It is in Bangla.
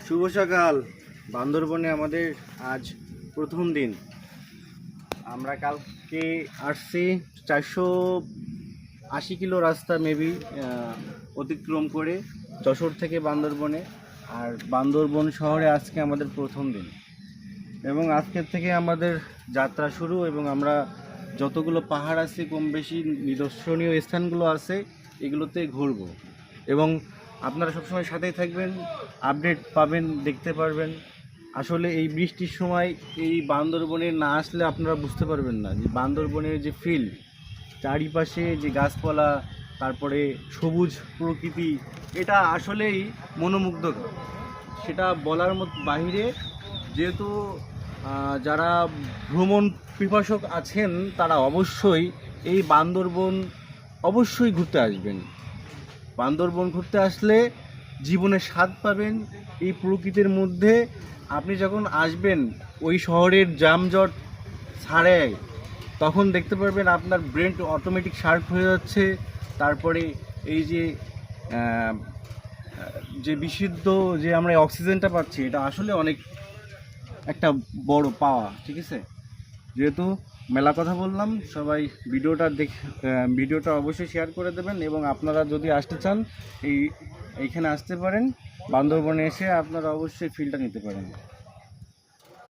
শুভ সকাল। বান্দরবনে আমাদের আজ প্রথম দিন। আমরা কালকে আসছি 480 কিলো রাস্তা মেবি অতিক্রম করে যশোর থেকে বান্দরবনে। আর বান্দরবন শহরে আজকে আমাদের প্রথম দিন এবং আজকের থেকে আমাদের যাত্রা শুরু। এবং আমরা যতগুলো পাহাড় আছে, কম বেশি নিদর্শনীয় স্থানগুলো আছে, এগুলোতে ঘুরব। এবং আপনারা সবসময় সাথেই থাকবেন, আপডেট পাবেন, দেখতে পারবেন। আসলে এই বৃষ্টির সময় এই বান্দরবনে না আসলে আপনারা বুঝতে পারবেন না যে বান্দরবনের যে ফিল, চারিপাশে যে গাছপালা, তারপরে সবুজ প্রকৃতি, এটা আসলেই মনোমুগ্ধকর। সেটা বলার মতো বাহিরে। যেহেতু যারা ভ্রমণ পিপাসক আছেন তারা অবশ্যই এই বান্দরবন অবশ্যই ঘুরতে আসবেন। বান্দরবন ঘুরতে আসলে জীবনের স্বাদ পাবেন এই প্রকৃতির মধ্যে। আপনি যখন আসবেন ওই শহরের যানজট ছাড়ে, তখন দেখতে পারবেন আপনার ব্রেন অটোমেটিক শার্প হয়ে যাচ্ছে। তারপরে এই যে যে বিশুদ্ধ যে আমরা অক্সিজেনটা পাচ্ছি, এটা আসলে অনেক একটা বড় পাওয়া। ঠিক আছে, যেহেতু মেলা কথা বললাম, সবাই ভিডিওটা অবশ্যই শেয়ার করে দেবেন। এবং আপনারা যদি আসতে চান এইখানে আসতে পারেন, বান্দরবনে এসে আপনারা অবশ্যই ফিলটা নিতে পারেন।